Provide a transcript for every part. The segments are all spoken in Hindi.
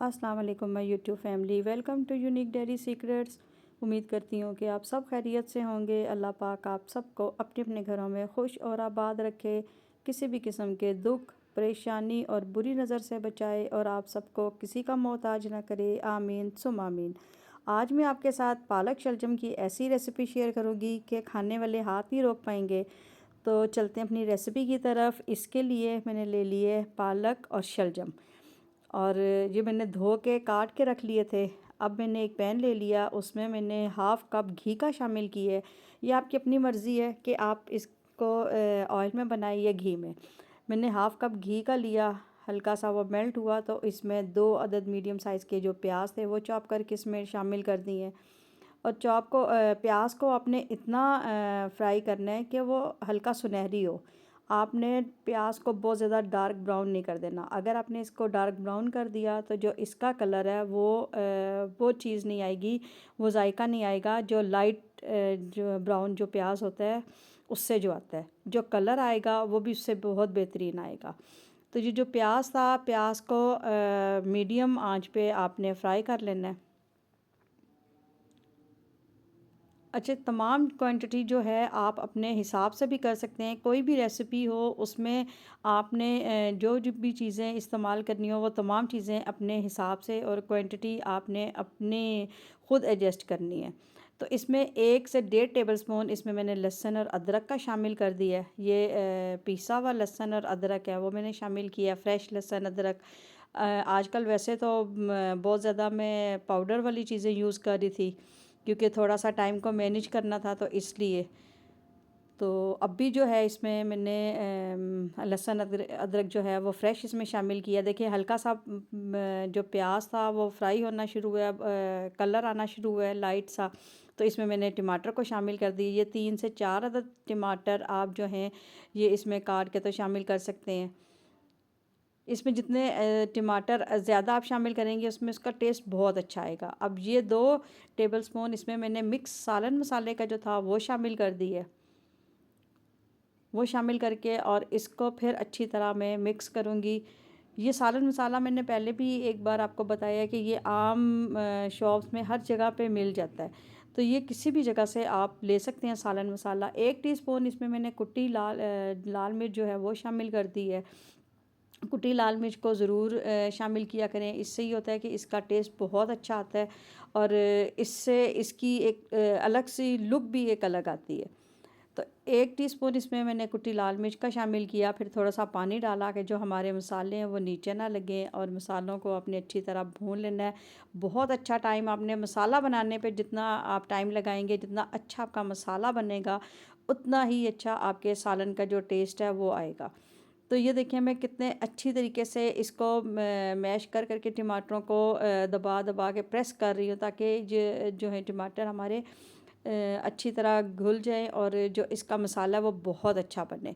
अस्सलाम वालेकुम my YouTube family, welcome to unique dairy secrets. उम्मीद करती हूँ कि आप सब खैरियत से होंगे। अल्लाह पाक आप सबको अपने अपने घरों में खुश और आबाद रखे, किसी भी किस्म के दुख परेशानी और बुरी नज़र से बचाए और आप सबको किसी का मोहताज ना करे। आमीन सुम आमीन। आज मैं आपके साथ पालक शलजम की ऐसी रेसिपी शेयर करूँगी कि खाने वाले हाथ नहीं रोक पाएंगे। तो चलते हैं अपनी रेसिपी की तरफ। इसके लिए मैंने ले लिए पालक और शलजम, और ये मैंने धो के काट के रख लिए थे। अब मैंने एक पैन ले लिया, उसमें मैंने हाफ़ कप घी का शामिल किया है। ये आपकी अपनी मर्ज़ी है कि आप इसको ऑयल में बनाएं या घी में। मैंने हाफ़ कप घी का लिया, हल्का सा वो मेल्ट हुआ तो इसमें 2 अदद मीडियम साइज़ के जो प्याज थे वो चॉप करके इसमें शामिल कर दिए। और प्याज को आपने इतना फ्राई करना है कि वो हल्का सुनहरी हो। आपने प्याज को बहुत ज़्यादा डार्क ब्राउन नहीं कर देना। अगर आपने इसको डार्क ब्राउन कर दिया तो जो इसका कलर है वो चीज़ नहीं आएगी, वो जायका नहीं आएगा जो लाइट जो ब्राउन जो प्याज होता है उससे जो आता है। जो कलर आएगा वो भी उससे बहुत बेहतरीन आएगा। तो ये जो प्याज था, प्याज को मीडियम आंच पे आपने फ्राई कर लेना है। अच्छा, तमाम क्वांटिटी जो है आप अपने हिसाब से भी कर सकते हैं। कोई भी रेसिपी हो उसमें आपने जो भी चीज़ें इस्तेमाल करनी हो वो तमाम चीज़ें अपने हिसाब से और क्वांटिटी आपने अपने ख़ुद एडजस्ट करनी है। तो इसमें 1 से 1.5 टेबल स्पून इसमें मैंने लहसुन और अदरक का शामिल कर दिया है। ये पिसा हुआ लहसुन और अदरक है वो मैंने शामिल किया, फ़्रेश लहसुन अदरक। आजकल वैसे तो बहुत ज़्यादा मैं पाउडर वाली चीज़ें यूज़ कर रही थी क्योंकि थोड़ा सा टाइम को मैनेज करना था, तो इसलिए। तो अब भी जो है इसमें मैंने लहसुन अदरक जो है वो फ्रेश इसमें शामिल किया। देखिए हल्का सा जो प्याज था वो फ्राई होना शुरू हुआ, कलर आना शुरू हुआ है लाइट सा। तो इसमें मैंने टमाटर को शामिल कर दी। ये 3 से 4 अदद टमाटर आप जो हैं ये इसमें काट के तो शामिल कर सकते हैं। इसमें जितने टमाटर ज़्यादा आप शामिल करेंगे उसमें उसका टेस्ट बहुत अच्छा आएगा। अब ये 2 टेबल स्पून इसमें मैंने मिक्स सालन मसाले का जो था वो शामिल कर दी है। वो शामिल करके और इसको फिर अच्छी तरह मैं मिक्स करूँगी। ये सालन मसाला मैंने पहले भी एक बार आपको बताया कि ये आम शॉप्स में हर जगह पे मिल जाता है। तो ये किसी भी जगह से आप ले सकते हैं सालन मसाला। 1 टीस्पून इसमें मैंने कुटी लाल मिर्च जो है वो शामिल कर दी है। कुटी लाल मिर्च को ज़रूर शामिल किया करें। इससे ये होता है कि इसका टेस्ट बहुत अच्छा आता है और इससे इसकी एक अलग सी लुक भी एक अलग आती है। तो 1 टीस्पून इसमें मैंने कुटी लाल मिर्च का शामिल किया, फिर थोड़ा सा पानी डाला कि जो हमारे मसाले हैं वो नीचे ना लगें, और मसालों को आपने अच्छी तरह भून लेना है। बहुत अच्छा टाइम आपने मसाला बनाने पे जितना आप टाइम लगाएंगे, जितना अच्छा आपका मसाला बनेगा उतना ही अच्छा आपके सालन का जो टेस्ट है वो आएगा। तो ये देखिए मैं कितने अच्छी तरीके से इसको मैश कर करके टमाटरों को दबा दबा के प्रेस कर रही हूँ ताकि ये जो है टमाटर हमारे अच्छी तरह घुल जाए और जो इसका मसाला है वो बहुत अच्छा बने।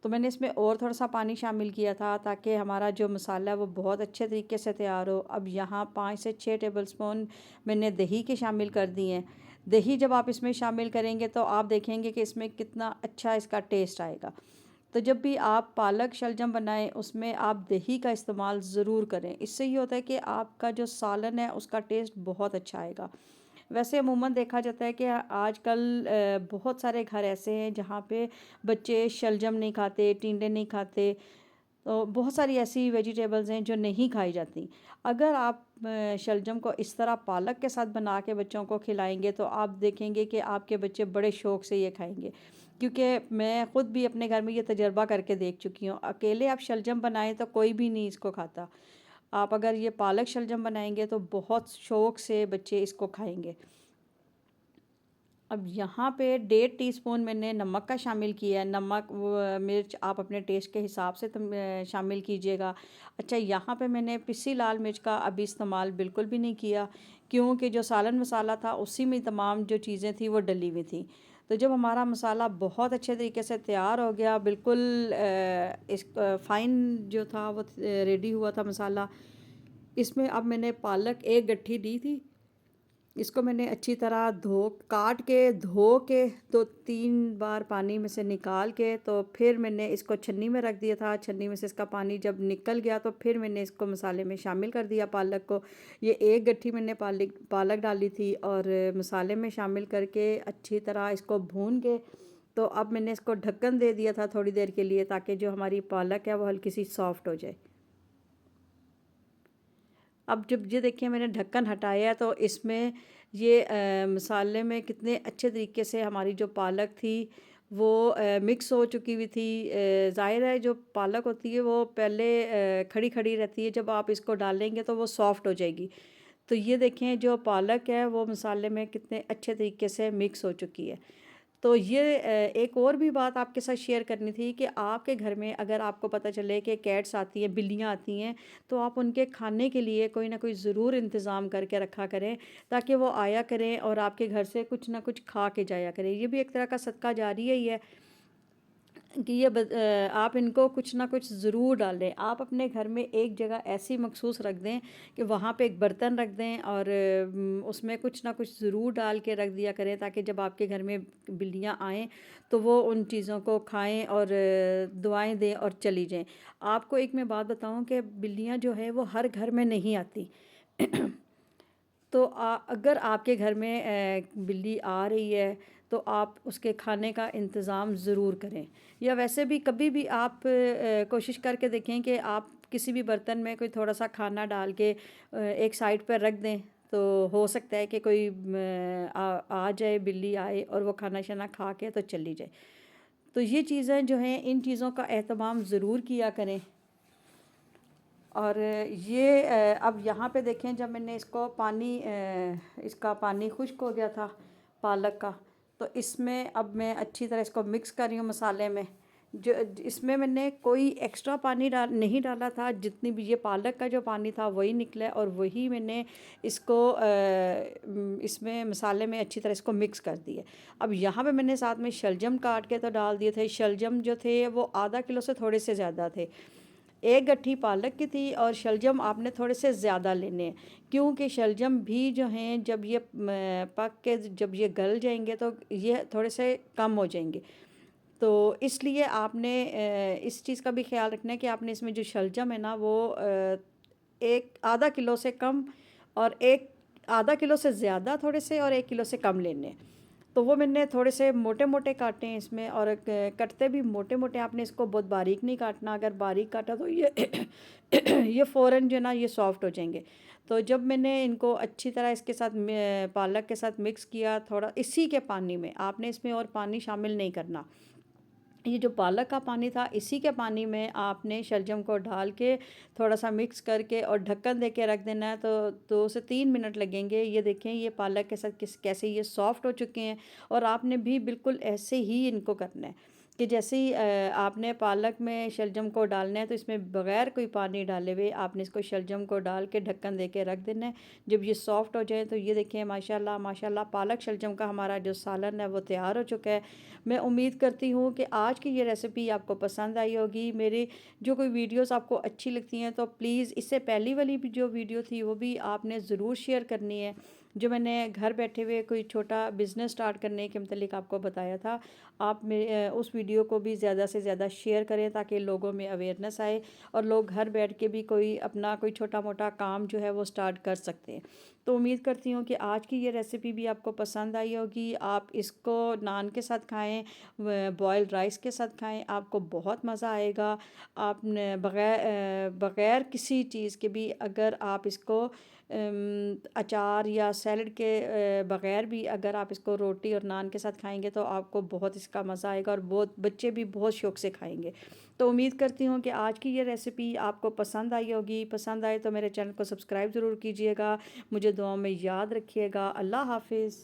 तो मैंने इसमें और थोड़ा सा पानी शामिल किया था ताकि हमारा जो मसाला है वो बहुत अच्छे तरीके से तैयार हो। अब यहाँ 5 से 6 टेबल स्पून मैंने दही के शामिल कर दिए हैं। दही जब आप इसमें शामिल करेंगे तो आप देखेंगे कि इसमें कितना अच्छा इसका टेस्ट आएगा। तो जब भी आप पालक शलजम बनाएं उसमें आप दही का इस्तेमाल ज़रूर करें। इससे ये होता है कि आपका जो सालन है उसका टेस्ट बहुत अच्छा आएगा। वैसे अमूमन देखा जाता है कि आजकल बहुत सारे घर ऐसे हैं जहाँ पे बच्चे शलजम नहीं खाते, टिंडे नहीं खाते। तो बहुत सारी ऐसी वेजिटेबल्स हैं जो नहीं खाई जाती। अगर आप शलजम को इस तरह पालक के साथ बना के बच्चों को खिलाएंगे तो आप देखेंगे कि आपके बच्चे बड़े शौक़ से ये खाएंगे। क्योंकि मैं ख़ुद भी अपने घर में ये तजर्बा करके देख चुकी हूँ। अकेले आप शलजम बनाएं तो कोई भी नहीं इसको खाता। आप अगर ये पालक शलजम बनाएंगे तो बहुत शौक़ से बच्चे इसको खाएंगे। अब यहाँ पे 1.5 टीस्पून मैंने नमक का शामिल किया है। नमक मिर्च आप अपने टेस्ट के हिसाब से शामिल कीजिएगा। अच्छा, यहाँ पे मैंने पिसी लाल मिर्च का अभी इस्तेमाल बिल्कुल भी नहीं किया क्योंकि जो सालन मसाला था उसी में तमाम जो चीज़ें थी वो डली हुई थी। तो जब हमारा मसाला बहुत अच्छे तरीके से तैयार हो गया, बिल्कुल इस फ़ाइन जो था वो रेडी हुआ था मसाला। इसमें अब मैंने पालक एक गट्ठी दी थी इसको मैंने अच्छी तरह काट के धो के 2-3 बार पानी में से निकाल के तो फिर मैंने इसको छन्नी में रख दिया था। छन्नी में से इसका पानी जब निकल गया तो फिर मैंने इसको मसाले में शामिल कर दिया पालक को। ये एक गट्ठी मैंने पालक पालक डाली थी और मसाले में शामिल करके अच्छी तरह इसको भून के तो अब मैंने इसको ढक्कन दे दिया था थोड़ी देर के लिए, ताकि जो हमारी पालक है वो हल्की सी सॉफ्ट हो जाए। अब जब ये देखिए मैंने ढक्कन हटाया तो इसमें ये मसाले में कितने अच्छे तरीके से हमारी जो पालक थी वो मिक्स हो चुकी हुई थी। ज़ाहिर है जो पालक होती है वो पहले खड़ी खड़ी रहती है, जब आप इसको डालेंगे तो वो सॉफ्ट हो जाएगी। तो ये देखें जो पालक है वो मसाले में कितने अच्छे तरीके से मिक्स हो चुकी है। तो ये एक और भी बात आपके साथ शेयर करनी थी कि आपके घर में अगर आपको पता चले कि कैट्स आती हैं, बिल्लियाँ आती हैं, तो आप उनके खाने के लिए कोई ना कोई ज़रूर इंतज़ाम करके रखा करें, ताकि वो आया करें और आपके घर से कुछ ना कुछ खा के जाया करें। ये भी एक तरह का सदका जारिया ही है कि आप इनको कुछ ना कुछ ज़रूर डालें। आप अपने घर में एक जगह ऐसी मखसूस रख दें कि वहाँ पे एक बर्तन रख दें और उसमें कुछ ना कुछ ज़रूर डाल के रख दिया करें, ताकि जब आपके घर में बिल्लियाँ आएँ तो वो उन चीज़ों को खाएँ और दुआएँ दें और चली जाएँ। आपको एक मैं बात बताऊँ कि बिल्लियाँ जो है वो हर घर में नहीं आती। तो अगर आपके घर में बिल्ली आ रही है तो आप उसके खाने का इंतज़ाम ज़रूर करें। या वैसे भी कभी भी आप कोशिश करके देखें कि आप किसी भी बर्तन में कोई थोड़ा सा खाना डाल के एक साइड पर रख दें, तो हो सकता है कि कोई आ जाए, बिल्ली आए और वो खाना शाना खा के तो चली जाए। तो ये चीज़ें जो हैं, इन चीज़ों का एहतमाम ज़रूर किया करें। और ये अब यहाँ पे देखें, जब मैंने इसको इसका पानी खुश्क हो गया था पालक का, तो इसमें अब मैं अच्छी तरह इसको मिक्स कर रही हूँ मसाले में। जो इसमें मैंने कोई एक्स्ट्रा पानी नहीं डाला था, जितनी भी ये पालक का जो पानी था वही निकला और वही मैंने इसको इसमें मसाले में अच्छी तरह इसको मिक्स कर दिया। अब यहाँ पे मैंने साथ में शलजम काट के तो डाल दिए थे। शलजम जो थे वो आधा किलो से थोड़े से ज़्यादा थे। एक गट्ठी पालक की थी और शलजम आपने थोड़े से ज़्यादा लेने हैं, क्योंकि शलजम भी जो हैं जब ये पक के जब ये गल जाएंगे तो ये थोड़े से कम हो जाएंगे। तो इसलिए आपने इस चीज़ का भी ख्याल रखना है कि आपने इसमें जो शलजम है ना वो एक आधा किलो से कम और एक आधा किलो से ज़्यादा थोड़े से और 1 किलो से कम लेने हैं। तो वो मैंने थोड़े से मोटे-मोटे काटे हैं इसमें, और कटते भी मोटे-मोटे, आपने इसको बहुत बारीक नहीं काटना। अगर बारीक काटा तो ये ये फ़ौरन जो है ना ये सॉफ्ट हो जाएंगे। तो जब मैंने इनको अच्छी तरह इसके साथ पालक के साथ मिक्स किया, थोड़ा इसी के पानी में, आपने इसमें और पानी शामिल नहीं करना। ये जो पालक का पानी था इसी के पानी में आपने शलजम को डाल के थोड़ा सा मिक्स करके और ढक्कन दे के रख देना है। तो 2 से 3 मिनट लगेंगे। ये देखें ये पालक के साथ कैसे ये सॉफ्ट हो चुके हैं। और आपने भी बिल्कुल ऐसे ही इनको करना है कि जैसे ही आपने पालक में शलजम को डालना है तो इसमें बग़ैर कोई पानी डाले हुए आपने इसको शलजम को डाल के ढक्कन दे के रख देना है। जब ये सॉफ्ट हो जाए तो ये देखें माशाल्लाह माशाल्लाह पालक शलजम का हमारा जो सालन है वो तैयार हो चुका है। मैं उम्मीद करती हूँ कि आज की ये रेसिपी आपको पसंद आई होगी। मेरी जो कोई वीडियोस आपको अच्छी लगती हैं तो प्लीज़ इससे पहली वाली भी जो वीडियो थी वो भी आपने ज़रूर शेयर करनी है, जो मैंने घर बैठे हुए कोई छोटा बिज़नेस स्टार्ट करने के मतलब आपको बताया था। आप उस वीडियो को भी ज़्यादा से ज़्यादा शेयर करें, ताकि लोगों में अवेयरनेस आए और लोग घर बैठ के भी कोई अपना कोई छोटा मोटा काम जो है वो स्टार्ट कर सकते हैं। तो उम्मीद करती हूँ कि आज की ये रेसिपी भी आपको पसंद आई होगी। आप इसको नान के साथ खाएं, बॉयल्ड राइस के साथ खाएं, आपको बहुत मज़ा आएगा। आपने बग़ैर किसी चीज़ के भी अगर आप इसको अचार या सैलड के बग़ैर भी अगर आप इसको रोटी और नान के साथ खाएंगे तो आपको बहुत इसका मज़ा आएगा और बहुत बच्चे भी बहुत शौक़ से खाएंगे। तो उम्मीद करती हूँ कि आज की ये रेसिपी आपको पसंद आई होगी। पसंद आए तो मेरे चैनल को सब्सक्राइब ज़रूर कीजिएगा। मुझे दुआओं में याद रखिएगा। अल्लाह हाफ़िज़।